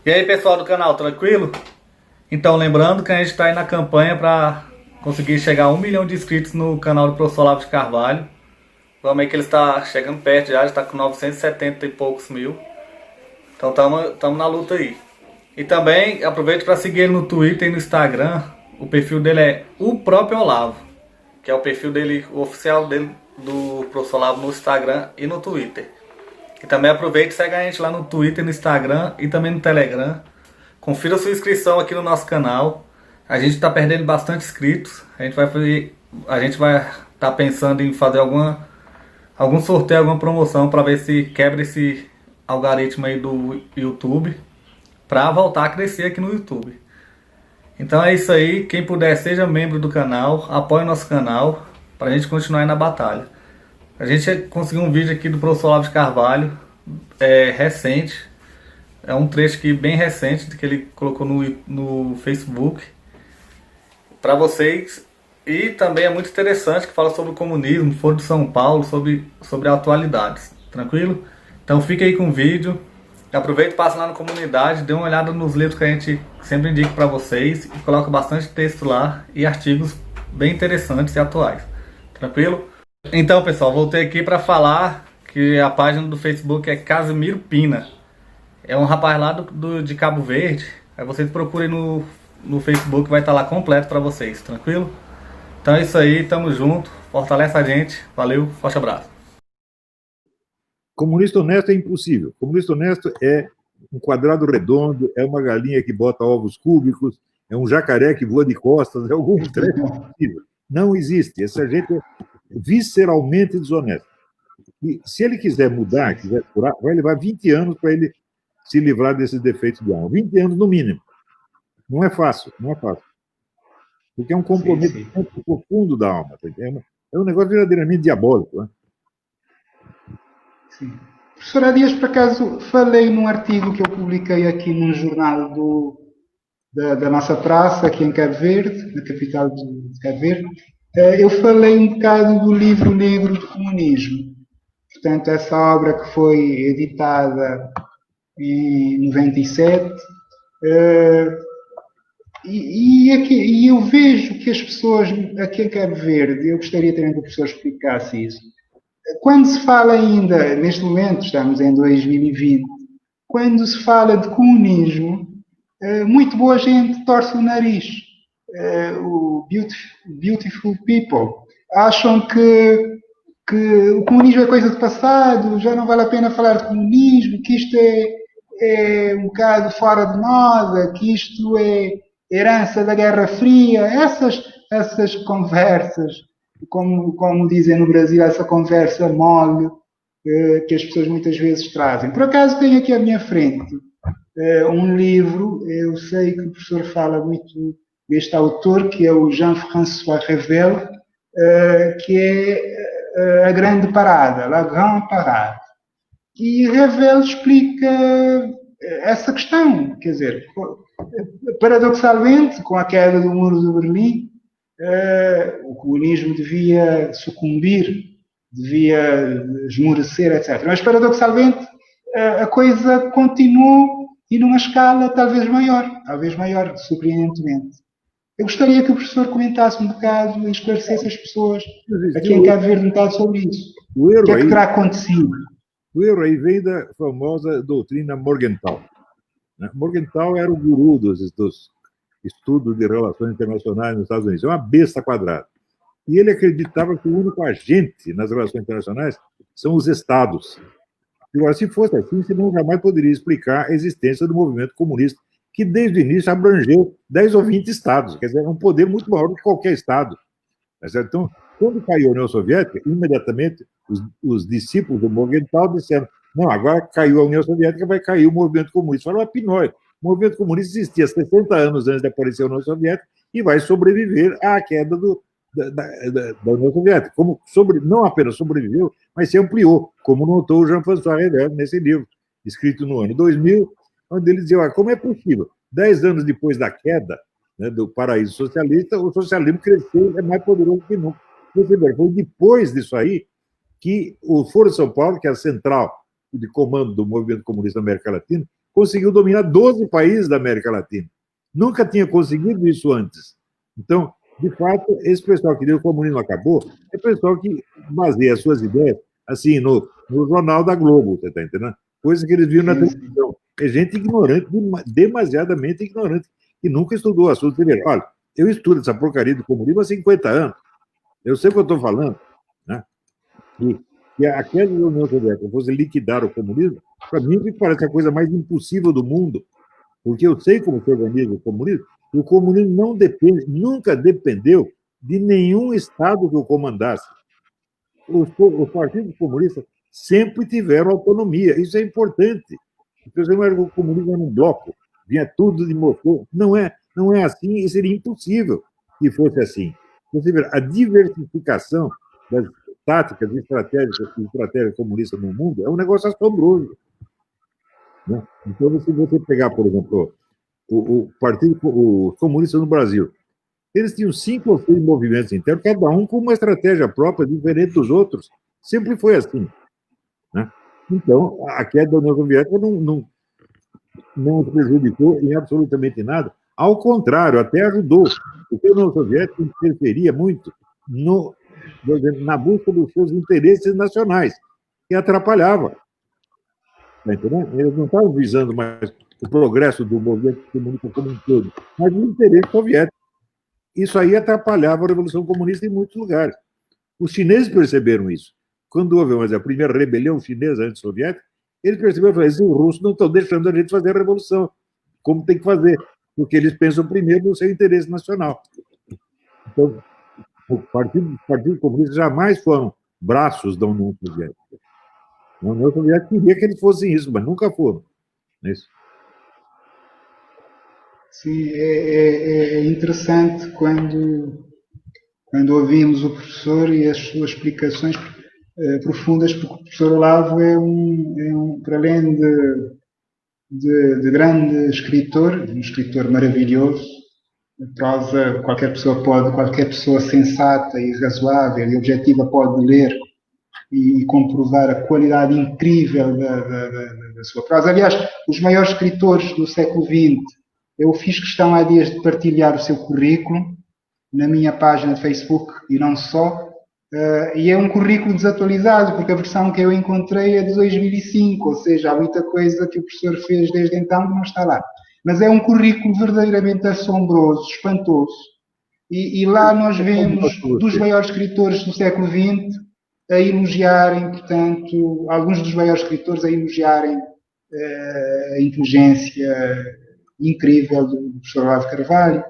E aí, pessoal do canal, tranquilo? Então, lembrando que a gente está aí na campanha para conseguir chegar a 1 milhão de inscritos no canal do Professor Olavo de Carvalho. Vamos aí que ele está chegando perto já está com 970 e poucos mil. Então, estamos na luta aí. E também aproveito para seguir ele no Twitter e no Instagram. O perfil dele é o próprio Olavo, que é o perfil dele, o oficial dele, do Professor Olavo no Instagram e no Twitter. E também aproveite e segue a gente lá no Twitter, no Instagram e também no Telegram. Confira sua inscrição aqui no nosso canal. A gente está perdendo bastante inscritos. A gente vai estar pensando em fazer algum sorteio, alguma promoção para ver se quebra esse algoritmo aí do YouTube para voltar a crescer aqui no YouTube. Então é isso aí. Quem puder, seja membro do canal, apoie o nosso canal para a gente continuar aí na batalha. A gente conseguiu um vídeo aqui do professor Olavo de Carvalho, recente. É um trecho aqui bem recente que ele colocou no Facebook para vocês. E também é muito interessante, que fala sobre o comunismo, Foro de São Paulo, sobre atualidades. Tranquilo? Então fica aí com o vídeo. Aproveita e passa lá na comunidade, dê uma olhada nos livros que a gente sempre indica para vocês e coloca bastante texto lá e artigos bem interessantes e atuais. Tranquilo? Então, pessoal, voltei aqui para falar que a página do Facebook é Casimiro Pina. É um rapaz lá de Cabo Verde. Aí vocês procurem no Facebook, vai estar lá completo para vocês, tranquilo? Então é isso aí, tamo junto. Fortalece a gente. Valeu, forte abraço. Comunista honesto é impossível. Comunista honesto é um quadrado redondo, é uma galinha que bota ovos cúbicos, é um jacaré que voa de costas, é algum trecho impossível. Não existe. Essa gente é visceralmente desonesta. E se ele quiser mudar, quiser curar, vai levar 20 anos para ele se livrar desses defeitos de alma. 20 anos no mínimo. Não é fácil, não é fácil. Porque é um comprometimento profundo da alma. É um negócio verdadeiramente diabólico. Né? Sim. Professora Dias, por acaso, falei num artigo que eu publiquei aqui num jornal da nossa praça, aqui em Cabo Verde, na capital de Cabo Verde. Eu falei um bocado do livro negro do comunismo. Portanto, essa obra que foi editada em 97. E eu vejo que as pessoas aqui em Cabo Verde, eu gostaria também que o professor explicasse isso, quando se fala ainda, neste momento, estamos em 2020, quando se fala de comunismo, muito boa gente torce o nariz. O beautiful people acham que o comunismo é coisa do passado, já não vale a pena falar de comunismo, que isto é um bocado fora de moda, que isto é herança da Guerra Fria, essas conversas, como dizem no Brasil, essa conversa mole que as pessoas muitas vezes trazem. Por acaso tenho aqui à minha frente um livro, eu sei que o professor fala muito deste autor, que é o Jean-François Revel, que é A Grande Parada, La Grande Parade. E Revel explica essa questão, quer dizer, paradoxalmente, com a queda do muro de Berlim, o comunismo devia sucumbir, devia esmorecer, etc. Mas, paradoxalmente, a coisa continuou e numa escala talvez maior, surpreendentemente. Eu gostaria que o professor comentasse um bocado e esclarecesse as pessoas aqui em Cabo Verde um bocado sobre isso. O que é que terá acontecido? O erro aí vem da famosa doutrina Morgenthau. Morgenthau era o guru dos estudos de relações internacionais nos Estados Unidos. É uma besta quadrada. E ele acreditava que o único agente nas relações internacionais são os Estados. Agora, se fosse assim, você não jamais poderia explicar a existência do movimento comunista, que desde o início abrangeu 10 ou 20 estados. Quer dizer, é um poder muito maior do que qualquer estado. Então, quando caiu a União Soviética, imediatamente os discípulos do Morgenthau disseram: não, agora caiu a União Soviética, vai cair o movimento comunista. Falaram: Pinóquio, o movimento comunista existia 60 anos antes de aparecer a União Soviética e vai sobreviver à queda da União Soviética. Não apenas sobreviveu, mas se ampliou, como notou o Jean-François Revel nesse livro, escrito no ano 2000, onde ele dizia: como é possível? 10 anos depois da queda, né, do paraíso socialista, o socialismo cresceu, é mais poderoso que nunca. Foi depois disso aí que o Foro de São Paulo, que é a central de comando do movimento comunista da América Latina, conseguiu dominar 12 países da América Latina. Nunca tinha conseguido isso antes. Então, de fato, esse pessoal que deu o comunismo acabou é pessoal que baseia as suas ideias assim no jornal da Globo, você está entendendo? Coisa que eles viram na televisão. É gente ignorante, demasiadamente ignorante, que nunca estudou o assunto. Olha, eu estudo essa porcaria do comunismo há 50 anos. Eu sei o que eu estou falando. Né? E a queda da União Soviética fosse liquidar o comunismo, para mim, me parece a coisa mais impossível do mundo, porque eu sei como se organiza o comunismo, e o comunismo não depende, nunca dependeu de nenhum Estado que o comandasse. Os partidos comunistas sempre tiveram autonomia, isso é importante. Porque você não era o comunismo era um bloco, vinha tudo de Moscou. Não é assim, e seria impossível que fosse assim. Você vê, a diversificação das táticas e estratégias comunistas no mundo é um negócio assombroso. Né? Então, se você pegar, por exemplo, os comunistas no Brasil, eles tinham 5 ou 6 movimentos internos, cada um com uma estratégia própria, diferente dos outros. Sempre foi assim. Né? Então, a queda da União Soviética não prejudicou em absolutamente nada. Ao contrário, até ajudou. Porque a União Soviética interferia muito na busca dos seus interesses nacionais, que atrapalhava. Tá entendendo? Eles não estavam visando mais o progresso do movimento comunista como um todo, mas o interesse soviético. Isso aí atrapalhava a Revolução Comunista em muitos lugares. Os chineses perceberam isso. Quando houve a primeira rebelião chinesa anti-soviética, eles perceberam que os russos não estão deixando a gente fazer a revolução, como tem que fazer, porque eles pensam primeiro no seu interesse nacional. Então, os partidos comunistas jamais foram braços da União Soviética. A União Soviética queria que eles fossem isso, mas nunca foram. Não é isso? Sim, é interessante quando ouvimos o professor e as suas explicações profundas, porque o professor Olavo para além de grande escritor, um escritor maravilhoso, prosa, qualquer pessoa sensata e razoável e objetiva pode ler e comprovar a qualidade incrível da sua prosa. Aliás, os maiores escritores do século XX, eu fiz questão há dias de partilhar o seu currículo na minha página de Facebook e não só, e é um currículo desatualizado, porque a versão que eu encontrei é de 2005, ou seja, há muita coisa que o professor fez desde então que não está lá. Mas é um currículo verdadeiramente assombroso, espantoso, e lá nós vemos dos maiores escritores do século XX a elogiarem, portanto, alguns dos maiores escritores a elogiarem a inteligência incrível do professor Olavo Carvalho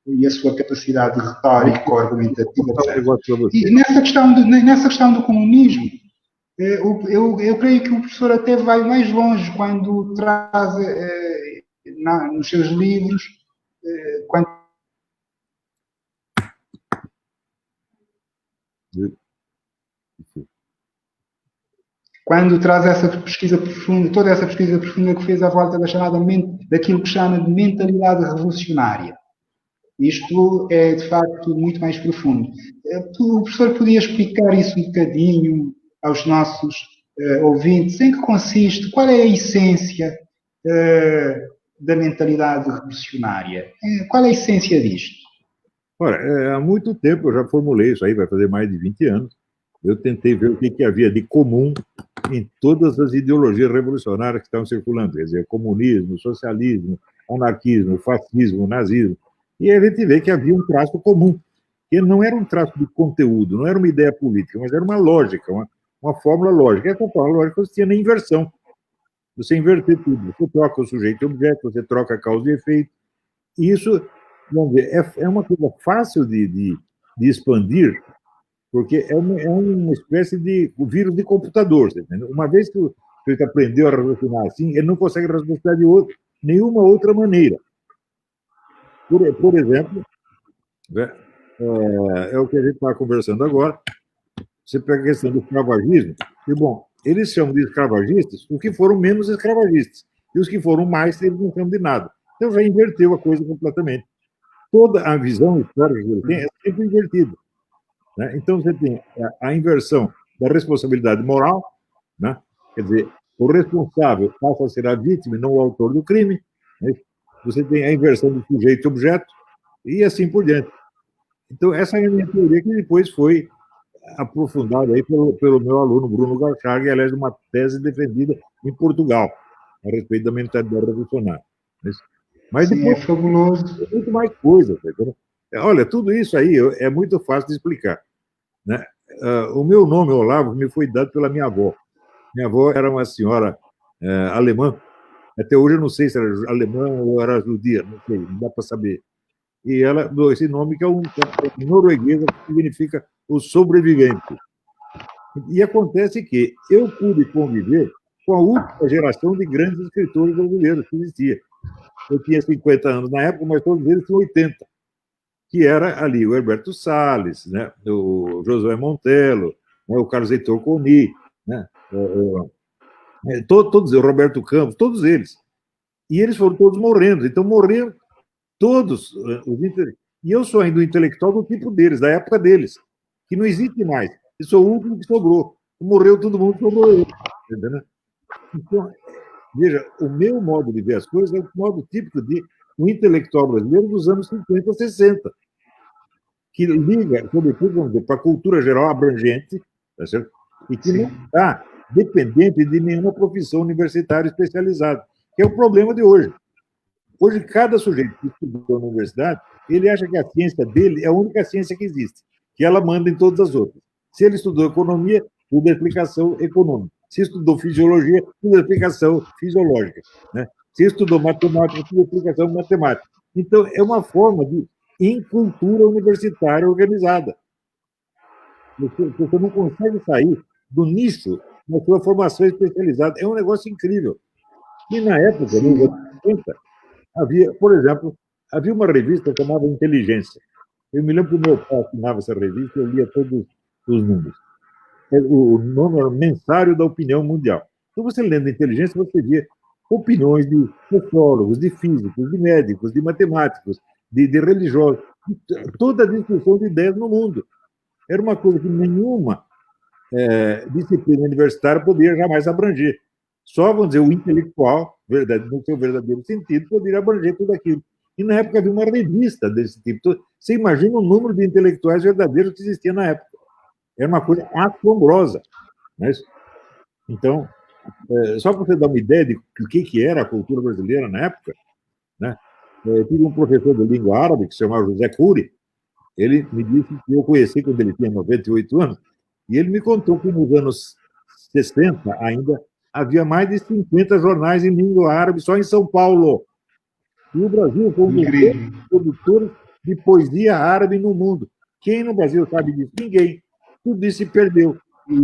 e a sua capacidade retórica, argumentativa, etc. E nessa questão do comunismo, eu creio que o professor até vai mais longe quando traz nos seus livros, quando traz essa pesquisa profunda, toda essa pesquisa profunda que fez à volta daquilo que chama de mentalidade revolucionária. Isto é, de facto, muito mais profundo. O professor podia explicar isso um bocadinho aos nossos ouvintes? Em que consiste? Qual é a essência da mentalidade revolucionária? Qual é a essência disto? Ora, há muito tempo eu já formulei isso aí, vai fazer mais de 20 anos. Eu tentei ver o que havia de comum em todas as ideologias revolucionárias que estavam circulando, quer dizer, comunismo, socialismo, anarquismo, fascismo, nazismo. E a gente vê que havia um traço comum, que não era um traço de conteúdo, não era uma ideia política, mas era uma lógica, uma fórmula lógica. Essa fórmula lógica consistia na inversão. Você inverter tudo. Você troca o sujeito e objeto, você troca a causa e efeito. E isso, vamos ver, é uma coisa fácil de expandir, porque é uma espécie de vírus de computador. Uma vez que o sujeito aprendeu a raciocinar assim, ele não consegue raciocinar de nenhuma outra maneira. Por exemplo, é o que a gente está conversando agora, você pega a questão do escravagismo, e, bom, eles chamam de escravagistas os que foram menos escravagistas, e os que foram mais, eles não chamam de nada. Então já inverteu a coisa completamente. Toda a visão histórica que ele tem é sempre invertida. Né? Então você tem a inversão da responsabilidade moral, né? Quer dizer, o responsável passa a ser a vítima e não o autor do crime, né? Você tem a inversão do sujeito e objeto, e assim por diante. Então, essa é a minha teoria, que depois foi aprofundada aí pelo meu aluno Bruno Garcharg, aliás, uma tese defendida em Portugal, a respeito da mentalidade revolucionária. Mas Sim, é depois fabuloso. tem muito mais coisa. Tá? Olha, tudo isso aí é muito fácil de explicar. Né? O meu nome, Olavo, me foi dado pela minha avó. Minha avó era uma senhora alemã. Até hoje eu não sei se era alemã ou era judia, não sei, não dá para saber. E ela deu esse nome, que é norueguesa, que significa o sobrevivente. E acontece que eu pude conviver com a última geração de grandes escritores brasileiros que existia. Eu tinha 50 anos na época, mas todos eles tinham 80, que era ali o Herberto Salles, né, o Josué Montello, né, o Carlos Heitor Coni, né, todos, o Roberto Campos, todos eles. E eles foram todos morrendo. Então, morreram todos e eu sou ainda o intelectual do tipo deles, da época deles, que não existe mais. Eu sou o último que sobrou. Morreu todo mundo, sobrou eu. Entendeu? Então, veja, o meu modo de ver as coisas é o modo típico de um intelectual brasileiro dos anos 50, 60, que liga, sobretudo, vamos dizer, para a cultura geral abrangente, tá certo? E que não está dependente de nenhuma profissão universitária especializada, que é o problema de hoje. Hoje, cada sujeito que estudou na universidade, ele acha que a ciência dele é a única ciência que existe, que ela manda em todas as outras. Se ele estudou economia, tudo é explicação econômica. Se estudou fisiologia, tudo é explicação fisiológica. Né? Se estudou matemática, tudo é explicação matemática. Então, é uma forma de incultura universitária organizada. Você não consegue sair do nicho da sua formação especializada. É um negócio incrível. E na época, nos anos 50, havia, por exemplo, havia uma revista chamada Inteligência. Eu me lembro que o meu pai assinava essa revista e eu lia todos os números. O nome era Mensário da Opinião Mundial. Então, você lendo Inteligência, você via opiniões de sociólogos, de físicos, de médicos, de matemáticos, de religiosos, toda a discussão de ideias no mundo. Era uma coisa que nenhuma disciplina universitária poderia jamais abranger. Só, vamos dizer, o intelectual, no seu verdadeiro sentido, poderia abranger tudo aquilo. E na época havia uma revista desse tipo. Você imagina o número de intelectuais verdadeiros que existia na época. Era uma coisa assombrosa. Né? Então, só para você dar uma ideia de o que era a cultura brasileira na época, né? Eu tive um professor de língua árabe que se chamava José Cury. Ele me disse que eu conheci quando ele tinha 98 anos, e ele me contou que nos anos 60 ainda havia mais de 50 jornais em língua árabe só em São Paulo. E o Brasil foi um dos grandes produtores de poesia árabe no mundo. Quem no Brasil sabe disso? Ninguém. Tudo isso se perdeu.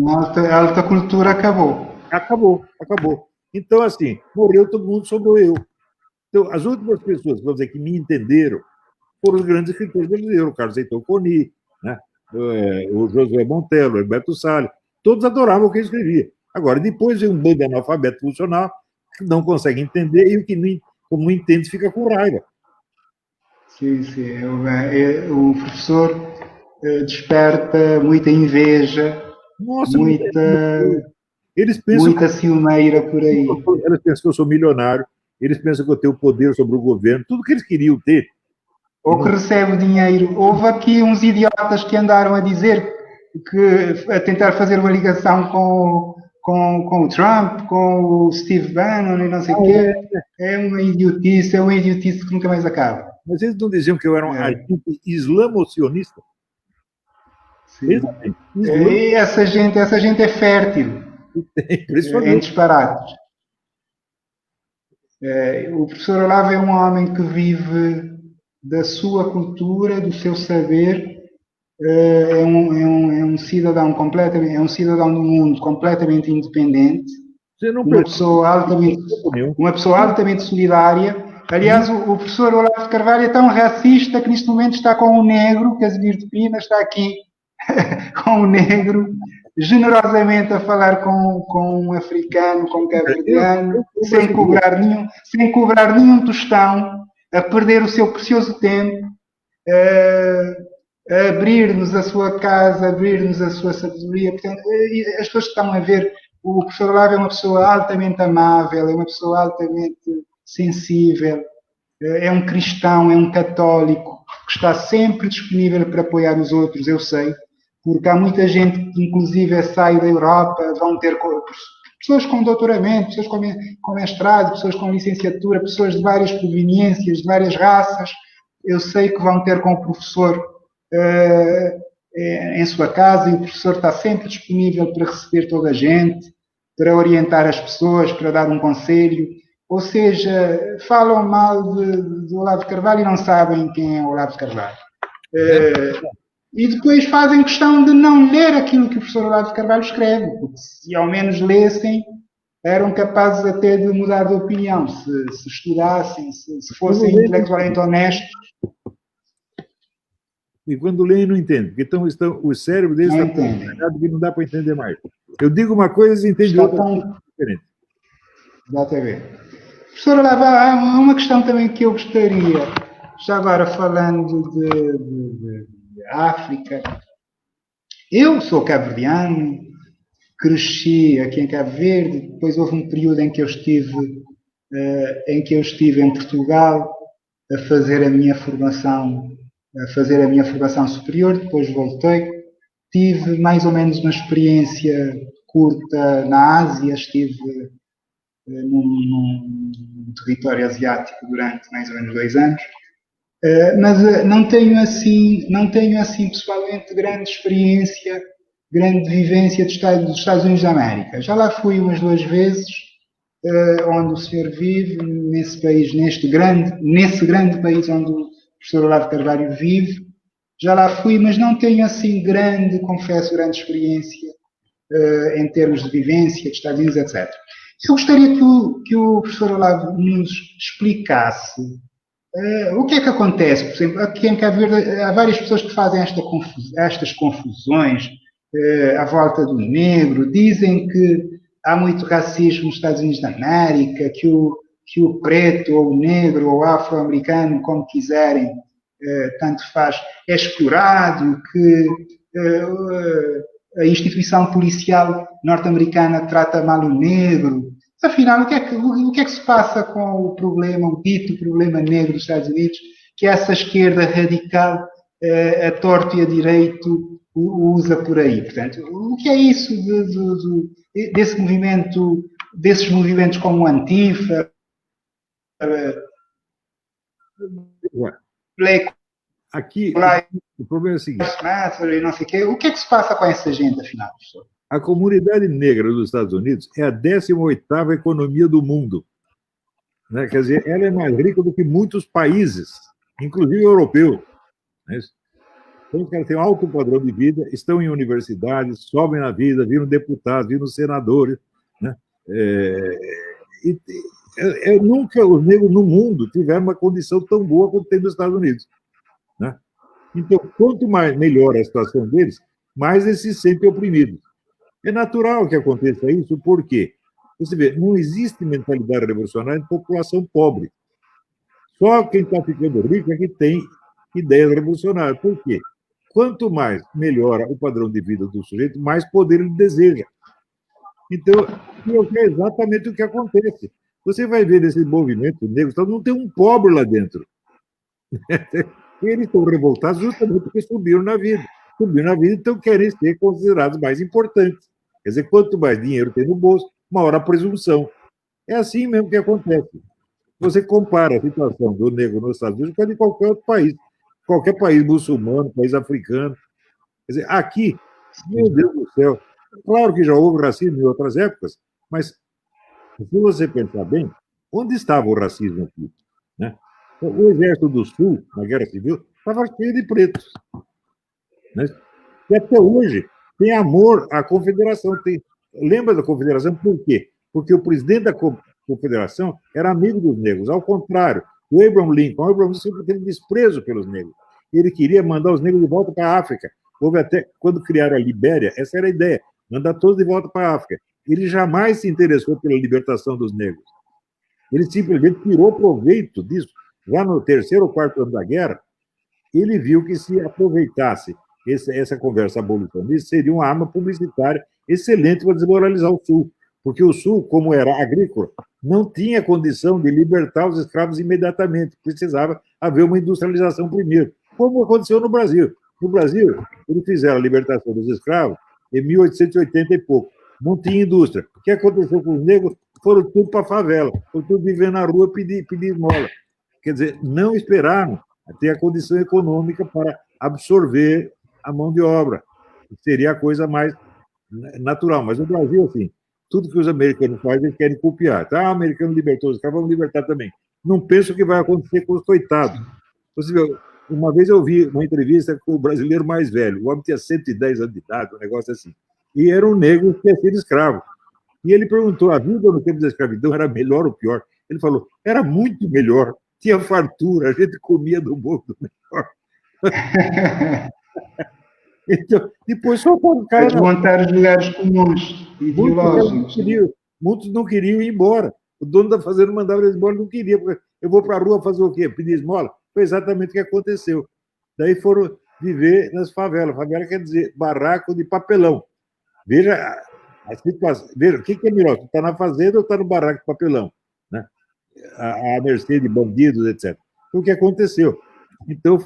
A alta cultura acabou. Acabou. Então, assim, morreu todo mundo, sobrou eu. Então, as últimas pessoas, vamos dizer, que me entenderam foram os grandes escritores brasileiros, o Carlos Heitor Coni, né? O Josué Montello, o Herberto Salles, todos adoravam o que ele escrevia. Agora, depois vem um bando de analfabeto funcional que não consegue entender e o que como não entende fica com raiva. Sim. O professor desperta muita inveja, Nossa, muita ciumeira por aí. Eles pensam que eu sou milionário, eles pensam que eu tenho poder sobre o governo, tudo que eles queriam ter. Ou que recebe dinheiro. Houve aqui uns idiotas que andaram a dizer a tentar fazer uma ligação com o Trump, com o Steve Bannon e não sei o quê. É uma idiotice que nunca mais acaba. Mas eles não diziam que eu era um agente islamo-sionista? Sim. E essa gente é fértil em disparates. O professor Olavo é um homem que vive da sua cultura, do seu saber. É um cidadão completamente, é um cidadão do mundo completamente independente. Uma pessoa altamente solidária. Aliás, o professor Olavo de Carvalho é tão racista que neste momento está com um negro, Casimiro de Pina, está aqui com um negro, generosamente a falar com um africano, com um cabo-verdiano, sem cobrar nenhum tostão, a perder o seu precioso tempo, a abrir-nos a sua casa, a abrir-nos a sua sabedoria. Portanto, as pessoas que estão a ver O professor Olavo é uma pessoa altamente amável, é uma pessoa altamente sensível, é um cristão, é um católico, que está sempre disponível para apoiar os outros, eu sei, porque há muita gente que, inclusive, sai da Europa, vão ter pessoas com doutoramento, pessoas com mestrado, pessoas com licenciatura, pessoas de várias proveniências, de várias raças. Eu sei que vão ter com o professor em sua casa e o professor está sempre disponível para receber toda a gente, para orientar as pessoas, para dar um conselho. Ou seja, falam mal do Olavo de Carvalho e não sabem quem é o Olavo de Carvalho. E depois fazem questão de não ler aquilo que o professor Olavo de Carvalho escreve, porque se ao menos lessem, eram capazes até de mudar de opinião, se estudassem, se fossem intelectualmente honestos. E quando leem, não entendem, porque o cérebro deles está tão que não dá para entender mais. Eu digo uma coisa e entende outra diferente. Exatamente. Professor Olavo, há uma questão também que eu gostaria, já agora falando de África. Eu sou cabo-verdiano, cresci aqui em Cabo Verde, depois houve um período em que eu estive em Portugal a fazer a minha formação superior, depois voltei. Tive mais ou menos uma experiência curta na Ásia, estive num território asiático durante mais ou menos 2 anos. Mas não tenho assim pessoalmente grande experiência, grande vivência dos Estados Unidos da América. Já lá fui umas 2 vezes, onde o senhor vive, nesse país, nesse grande país onde o professor Olavo de Carvalho vive. Já lá fui, mas não tenho assim confesso, grande experiência em termos de vivência dos Estados Unidos, etc. Eu gostaria que o professor Olavo nos explicasse o que é que acontece. Por exemplo, aqui em Cabo Verde há várias pessoas que fazem estas confusões à volta do negro, dizem que há muito racismo nos Estados Unidos da América, que o preto ou o negro ou o afro-americano, como quiserem, tanto faz, é explorado, que a instituição policial norte-americana trata mal o negro. Afinal, o que é que se passa com o problema, o dito problema negro dos Estados Unidos, que essa esquerda radical, a torto e a direito, usa por aí? Portanto, o que é isso desses movimentos como o Antifa, Black Aqui, o problema é o seguinte: e não sei o quê. O que é que se passa com essa gente, afinal, professor? A comunidade negra dos Estados Unidos é a 18ª economia do mundo. Né? Quer dizer, ela é mais rica do que muitos países, inclusive europeus. Né? Então, os caras têm um alto padrão de vida, estão em universidades, sobem na vida, viram deputados, viram senadores. Né? Nunca os negros no mundo tiveram uma condição tão boa quanto tem nos Estados Unidos. Né? Então, quanto mais melhor a situação deles, mais eles se sentem oprimidos. É natural que aconteça isso, porque você vê, não existe mentalidade revolucionária em população pobre. Só quem está ficando rico é que tem ideias revolucionárias. Por quê? Quanto mais melhora o padrão de vida do sujeito, mais poder ele deseja. Então, é exatamente o que acontece. Você vai ver nesse movimento negro, não tem um pobre lá dentro. Eles estão revoltados justamente porque subiram na vida. Subiram na vida, então querem ser considerados mais importantes. Quer dizer, quanto mais dinheiro tem no bolso, maior a presunção. É assim mesmo que acontece. Você compara a situação do negro nos Estados Unidos com a de qualquer outro país. Qualquer país muçulmano, país africano. Quer dizer, aqui, meu Deus do céu, claro que já houve racismo em outras épocas, mas se você pensar bem, onde estava o racismo aqui? Né? O Exército do Sul, na Guerra Civil, estava cheio de pretos. Né? E até hoje tem amor à Confederação. Lembra da Confederação? Por quê? Porque o presidente da Confederação era amigo dos negros. Ao contrário, o Abraham Lincoln sempre teve desprezo pelos negros. Ele queria mandar os negros de volta para a África. Houve até, quando criaram a Libéria, essa era a ideia, mandar todos de volta para a África. Ele jamais se interessou pela libertação dos negros. Ele simplesmente tirou proveito disso. Já no 3º ou 4º ano da guerra, ele viu que se aproveitasse essa conversa abolicionista, seria uma arma publicitária, excelente para desmoralizar o Sul, porque o Sul, como era agrícola, não tinha condição de libertar os escravos imediatamente, precisava haver uma industrialização primeiro, como aconteceu no Brasil. No Brasil, eles fizeram a libertação dos escravos em 1880 e pouco. Não tinha indústria. O que aconteceu com os negros? Foram tudo para a favela, foram tudo viver na rua pedir esmola. Quer dizer, não esperaram ter a condição econômica para absorver a mão de obra. Seria a coisa mais natural. Mas no Brasil, assim, tudo que os americanos fazem, eles querem copiar. Tá, o americano libertou os escravos, vamos libertar também. Não penso que vai acontecer com os coitados. Você viu, uma vez eu vi uma entrevista com o brasileiro mais velho. O homem tinha 110 anos de idade, um negócio assim. E era um negro que tinha sido escravo. E ele perguntou, a vida no tempo da escravidão era melhor ou pior? Ele falou, era muito melhor. Tinha fartura, a gente comia do bom do melhor. Então, depois só para o cara... Desmontar os lugares comuns, ideológicos. Muitos não queriam ir embora. O dono da fazenda mandava eles embora, não queria. Porque eu vou para a rua fazer o quê? Pedir esmola? Foi exatamente o que aconteceu. Daí foram viver nas favelas. Favela quer dizer barraco de papelão. Veja a situação. Veja, o que é melhor? Você está na fazenda ou está no barraco de papelão? Né? A mercê de bandidos, etc. Foi o que aconteceu. Então,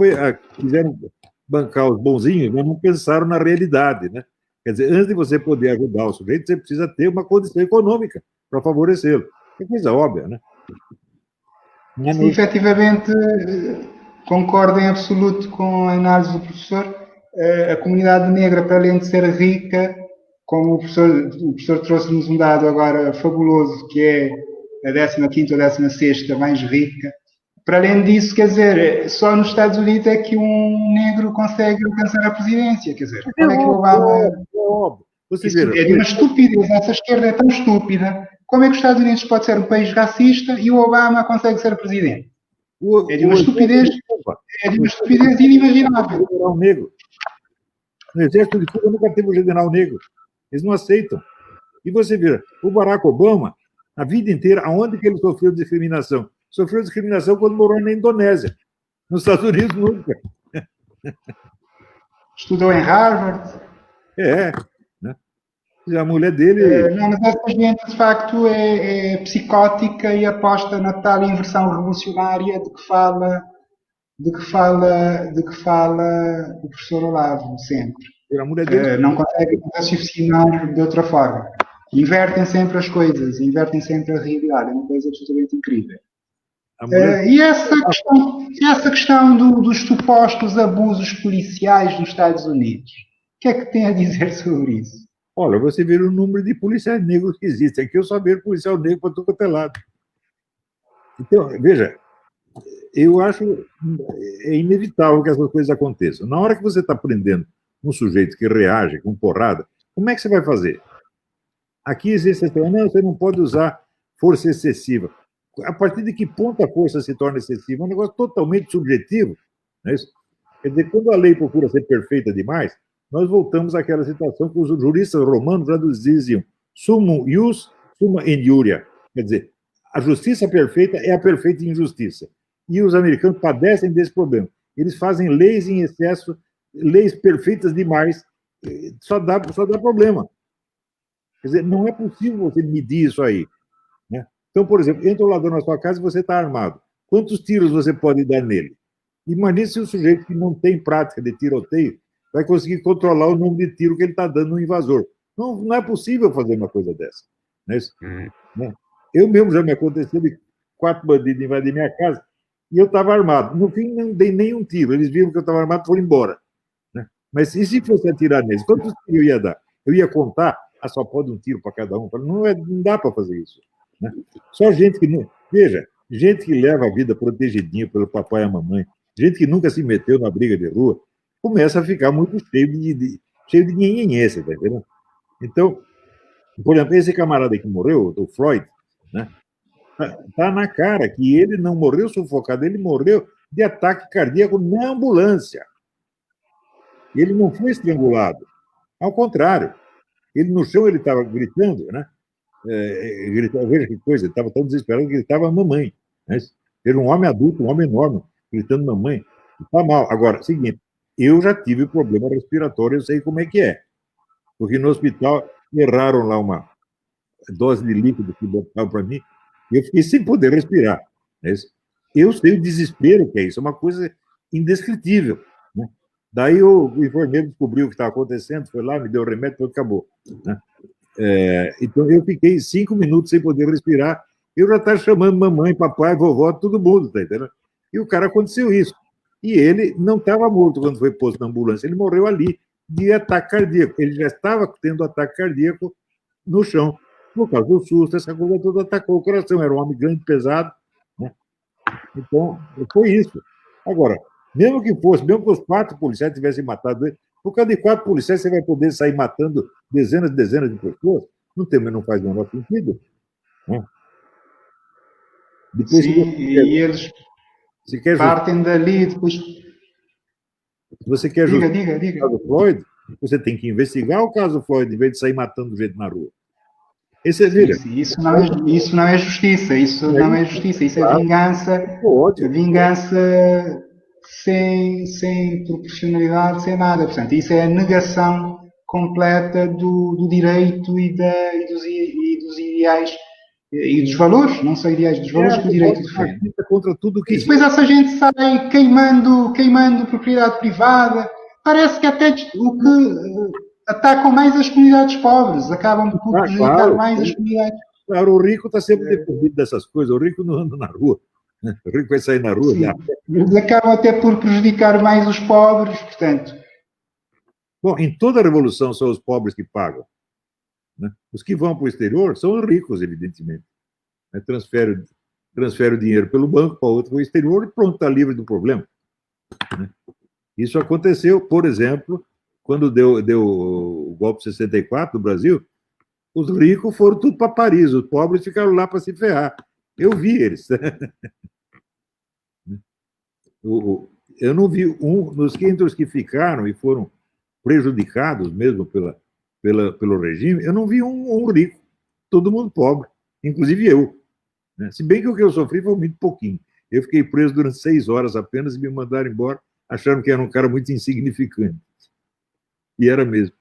quiseram bancar os bonzinhos, mas não pensaram na realidade. Né? Quer dizer, antes de você poder ajudar o sujeito, você precisa ter uma condição econômica para favorecê-lo. É coisa óbvia, né? Sim, efetivamente, concordo em absoluto com a análise do professor. A comunidade negra, para além de ser rica, como o professor trouxe-nos um dado agora fabuloso, que é a 15ª ou 16ª mais rica. Para além disso, quer dizer, só nos Estados Unidos é que um negro consegue alcançar a presidência. Quer dizer, como é que o Obama... É de uma estupidez. Essa esquerda é tão estúpida. Como é que os Estados Unidos pode ser um país racista e o Obama consegue ser presidente? É de uma estupidez inimaginável. General negro. No exército de Cuba nunca teve um general negro. Eles não aceitam. E você vê, o Barack Obama, a vida inteira, aonde que ele sofreu discriminação? Sofreu discriminação quando morou na Indonésia. Nos Estados Unidos, nunca. Estudou em Harvard. Né? A mulher dele... Não, mas essa gente, de facto, é psicótica e aposta na tal inversão revolucionária de que fala o professor Olavo, sempre. A mulher dele... Não consegue raciocinar de outra forma. Invertem sempre as coisas, invertem sempre a realidade. É uma coisa absolutamente incrível. E essa questão dos supostos abusos policiais nos Estados Unidos, o que é que tem a dizer sobre isso? Olha, você vê o número de policiais negros que existem. Aqui eu só vejo policial negro para todo quanto é lado. Então, veja, eu acho inevitável que essas coisas aconteçam. Na hora que você está prendendo um sujeito que reage com porrada, como é que você vai fazer? Aqui existe essa... Não, você não pode usar força excessiva. A partir de que ponto a força se torna excessiva? É um negócio totalmente subjetivo. Não é isso? Quer dizer, quando a lei procura ser perfeita demais, nós voltamos àquela situação que os juristas romanos já nos diziam: summum ius, summa injuria. Quer dizer, a justiça perfeita é a perfeita injustiça. E os americanos padecem desse problema. Eles fazem leis em excesso, leis perfeitas demais, só dá problema. Quer dizer, não é possível você medir isso aí. Né? Então, por exemplo, entra o ladrão na sua casa e você está armado. Quantos tiros você pode dar nele? Imagine se o sujeito que não tem prática de tiroteio vai conseguir controlar o número de tiro que ele está dando no invasor. Não é possível fazer uma coisa dessa. Né? Eu mesmo já me aconteceu de 4 bandidos invadir minha casa e eu estava armado. No fim, não dei nenhum tiro. Eles viram que eu estava armado e foram embora. Né? Mas e se fosse atirar neles? Quantos tiros eu ia dar? Eu ia contar? Só pode um tiro para cada um. Não dá para fazer isso. Né? Só gente que... Veja, gente que leva a vida protegidinha pelo papai e a mamãe, gente que nunca se meteu na briga de rua, começa a ficar muito cheio de nhenhenhê, tá entendendo? Então, por exemplo, esse camarada que morreu, o Floyd, né, tá na cara que ele não morreu sufocado, ele morreu de ataque cardíaco na ambulância. Ele não foi estrangulado. Ao contrário. Ele no chão, ele estava gritando, né? Veja que coisa, ele estava tão desesperado que gritava mamãe. Né? Era um homem adulto, um homem enorme, gritando mamãe. Está mal. Agora, seguinte, eu já tive problema respiratório, eu sei como é que é. Porque no hospital erraram lá uma dose de líquido que botaram para mim, e eu fiquei sem poder respirar. Eu sei o desespero que é isso, é uma coisa indescritível. Né? Daí o enfermeiro descobriu o que estava acontecendo, foi lá, me deu remédio, e acabou. Né? Então eu fiquei 5 minutos sem poder respirar, eu já estava chamando mamãe, papai, vovó, todo mundo, tá entendendo? E o cara aconteceu isso. E ele não estava morto quando foi posto na ambulância, ele morreu ali de ataque cardíaco. Ele já estava tendo ataque cardíaco no chão, por causa do susto, essa coisa toda atacou o coração. Era um homem grande, pesado. Né? Então, foi isso. Agora, mesmo que os 4 policiais tivessem matado ele, por causa de 4 policiais você vai poder sair matando dezenas e dezenas de pessoas? Não faz o menor sentido. Né? Depois, Sim, e eles partem dali, depois... Se você quer diga, justificar o caso Floyd, você tem que investigar o caso Floyd, em vez de sair matando gente na rua. Esse sim, isso não é justiça, isso não é justiça, isso é vingança sem proporcionalidade, sem nada. Portanto, isso é a negação completa do direito e dos ideais e dos valores, não só ideais, dos valores que o direito defende. Contra tudo que e depois essa gente sai queimando propriedade privada. Parece que até o que atacam mais as comunidades pobres, acabam por prejudicar mais as comunidades. Claro, o rico está sempre defendido dessas coisas, o rico não anda na rua. O rico vai sair na rua. Eles acabam até por prejudicar mais os pobres, portanto. Bom, em toda revolução são os pobres que pagam. Né? Os que vão para o exterior são os ricos, evidentemente. Né? Transfere o dinheiro pelo banco para outro para o exterior e pronto, está livre do problema. Né? Isso aconteceu, por exemplo, quando deu o golpe de 64 no Brasil, os ricos foram tudo para Paris, os pobres ficaram lá para se ferrar. Eu vi eles. Eu não vi entre os que ficaram e foram prejudicados mesmo pelo regime, eu não vi um rico, todo mundo pobre, inclusive eu. Né? Se bem que o que eu sofri foi muito pouquinho. Eu fiquei preso durante 6 horas apenas e me mandaram embora, acharam que era um cara muito insignificante. E era mesmo.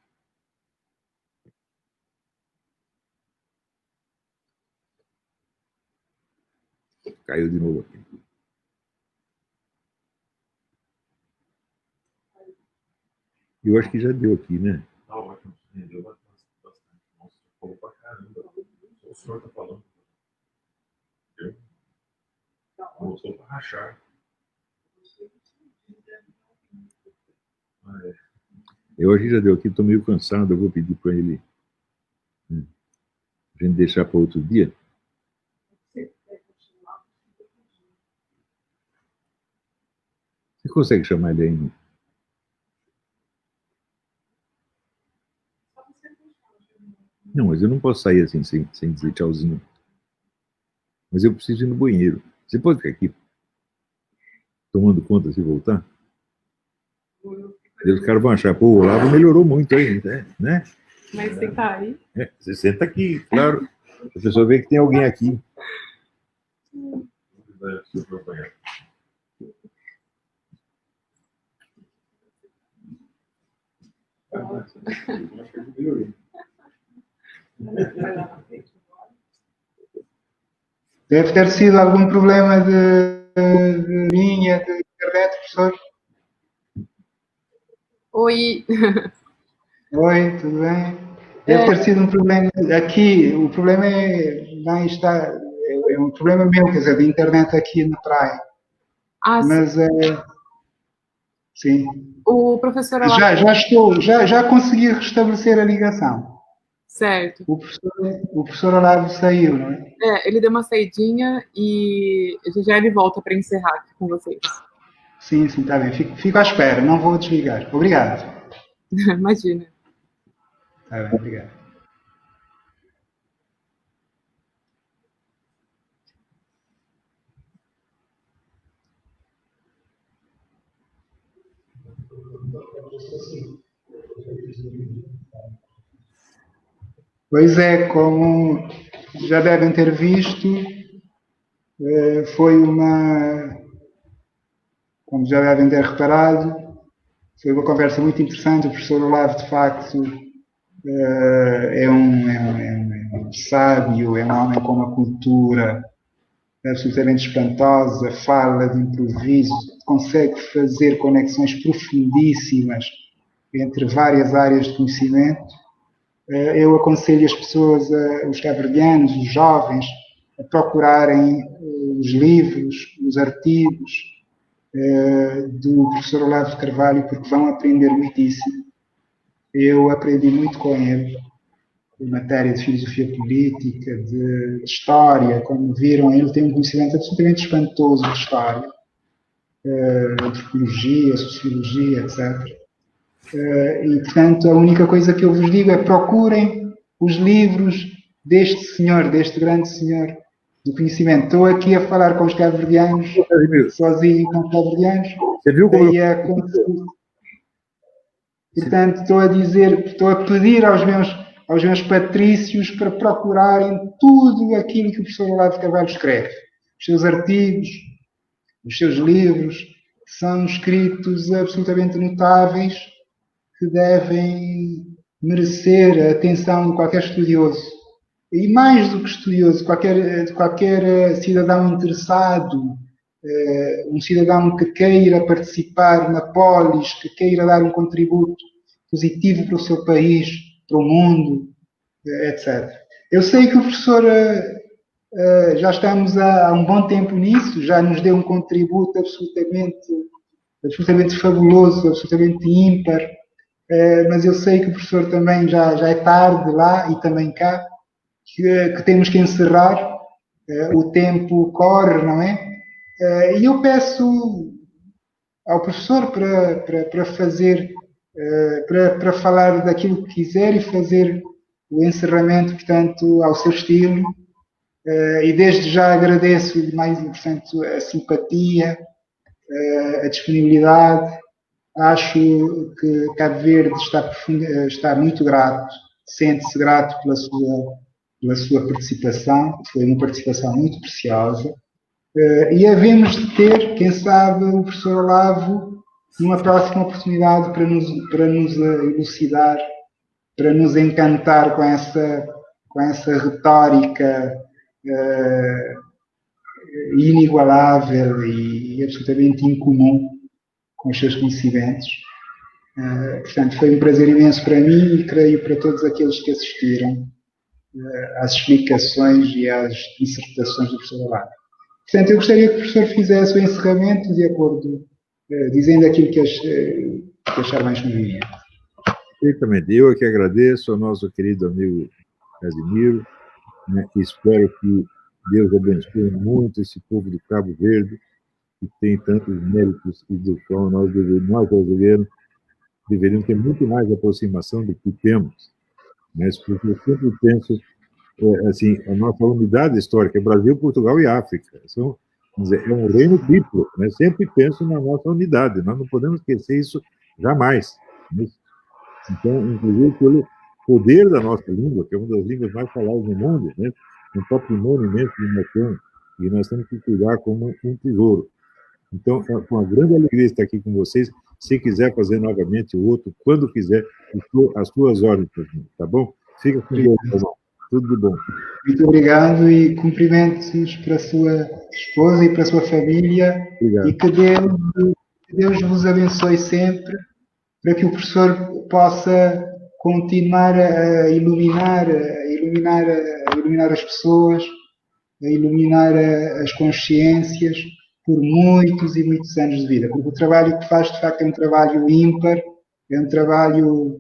Caiu de novo aqui. Eu acho que já deu aqui, né? Não, deu bastante. Nossa, falou pra caramba. O senhor tá falando. Eu? Voltou pra rachar. Eu acho que já deu aqui, estou meio cansado, eu vou pedir para ele a gente deixar para outro dia. Você consegue chamar ele ainda? Não, mas eu não posso sair assim sem dizer tchauzinho. Mas eu preciso ir no banheiro. Você pode ficar aqui tomando conta se voltar? Os caras vão achar, pô, o Olavo melhorou muito aí, né? Mas você tá aí? Você senta aqui, claro. A pessoa vê que tem alguém aqui. Deve ter sido algum problema de linha, de internet, professor? Oi. Oi, tudo bem? Deve ter sido um problema aqui. O problema é um problema meu, quer dizer, de internet aqui na praia. Mas sim. O professor Olavo... Já consegui restabelecer a ligação. Certo. O professor Olavo saiu, não é? Ele deu uma saidinha e já ele volta para encerrar aqui com vocês. Sim, está bem. Fico à espera, não vou desligar. Obrigado. Imagina. Está bem, obrigado. Pois é, como já devem ter visto, como já devem ter reparado, foi uma conversa muito interessante. O professor Olavo, de facto, É um sábio, é um homem com uma cultura absolutamente espantosa, fala de improviso, consegue fazer conexões profundíssimas entre várias áreas de conhecimento. Eu aconselho as pessoas, os cabo-verdianos, os jovens, a procurarem os livros, os artigos do professor Olavo de Carvalho, porque vão aprender muitíssimo. Eu aprendi muito com ele, em matéria de filosofia política, de história. Como viram, ele tem um conhecimento absolutamente espantoso de história, antropologia, sociologia, etc. E, portanto, a única coisa que eu vos digo é procurem os livros deste senhor, deste grande senhor do conhecimento. Estou aqui a falar com os cabo-verdianos, sozinho com os cabo-verdianos. Você viu como Portanto, estou a pedir aos meus patrícios para procurarem tudo aquilo que o professor Olavo de Carvalho escreve. Os seus artigos, os seus livros, são escritos absolutamente notáveis, que devem merecer a atenção de qualquer estudioso. E mais do que estudioso, qualquer cidadão interessado, um cidadão que queira participar na polis, que queira dar um contributo positivo para o seu país, para o mundo, etc. Eu sei que o professor, já estamos há um bom tempo nisso, já nos deu um contributo absolutamente fabuloso, absolutamente ímpar, mas eu sei que o professor também já é tarde lá e também cá, que temos que encerrar, o tempo corre, não é? E eu peço ao professor para fazer, para falar daquilo que quiser e fazer o encerramento, portanto, ao seu estilo. E desde já agradeço-lhe mais, portanto, a simpatia, a disponibilidade. Acho que Cabo Verde está muito grato, sente-se grato pela sua participação, foi uma participação muito preciosa. E havemos de ter, quem sabe, o professor Olavo numa próxima oportunidade para nos elucidar, para nos encantar com essa retórica inigualável e absolutamente incomum com os seus conhecimentos. Portanto, foi um prazer imenso para mim e creio para todos aqueles que assistiram às explicações e às dissertações do professor Olavo. Portanto, eu gostaria que o professor fizesse o encerramento de acordo, dizendo aquilo que achar mais conveniente. Perfeitamente. Eu é que agradeço ao nosso querido amigo Casimiro, né? Espero que Deus abençoe muito esse povo do Cabo Verde, que tem tantos méritos e do qual nós brasileiros deveríamos ter muito mais aproximação do que temos. Mas porque eu sempre penso, assim, a nossa unidade histórica é Brasil, Portugal e África. É um reino triplo, né? Sempre penso na nossa unidade, nós não podemos esquecer isso jamais. Né? Então, inclusive, pelo poder da nossa língua, que é uma das línguas mais faladas no mundo, né? Um patrimônio imenso de nação, e nós temos que cuidar como um tesouro. Então, é uma grande alegria estar aqui com vocês. Se quiser fazer novamente o outro, quando quiser, as suas ordens, tá bom? Fica com Deus, irmão. Tudo de bom. Muito obrigado e cumprimentos para a sua esposa e para a sua família. Obrigado. E que Deus vos abençoe sempre, para que o professor possa continuar a iluminar as pessoas, a iluminar as consciências por muitos e muitos anos de vida. Porque o trabalho que faz, de facto, é um trabalho ímpar, é um trabalho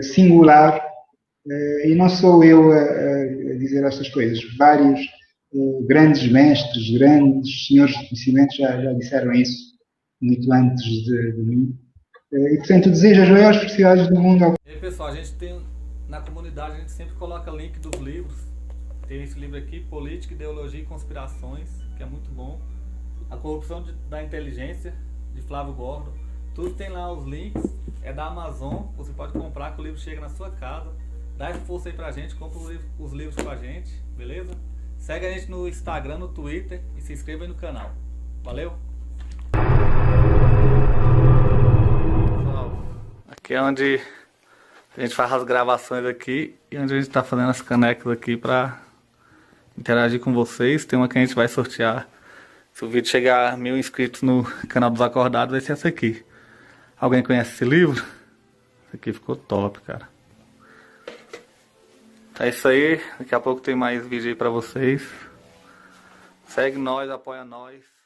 singular, e não sou eu a dizer estas coisas. Vários grandes mestres, grandes senhores de conhecimento já disseram isso muito antes de mim. E, portanto, desejo as maiores felicidades do mundo. E aí, pessoal, a gente tem, na comunidade, a gente sempre coloca link dos livros. Tem esse livro aqui, Política, Ideologia e Conspirações, que é muito bom. A Corrupção da Inteligência, de Flávio Gordo. Tudo tem lá os links, é da Amazon, você pode comprar que o livro chega na sua casa. Dá essa força aí pra gente, compra os livros com a gente, beleza? Segue a gente no Instagram, no Twitter e se inscreva aí no canal. Valeu! Pessoal, aqui é onde A gente faz as gravações aqui e onde a gente tá fazendo as canecas aqui pra interagir com vocês. Tem uma que a gente vai sortear. Se o vídeo chegar a 1000 inscritos no canal dos Acordados, vai ser essa aqui. Alguém conhece esse livro? Esse aqui ficou top, cara. Então é isso aí. Daqui a pouco tem mais vídeo aí pra vocês. Segue nós, apoia nós.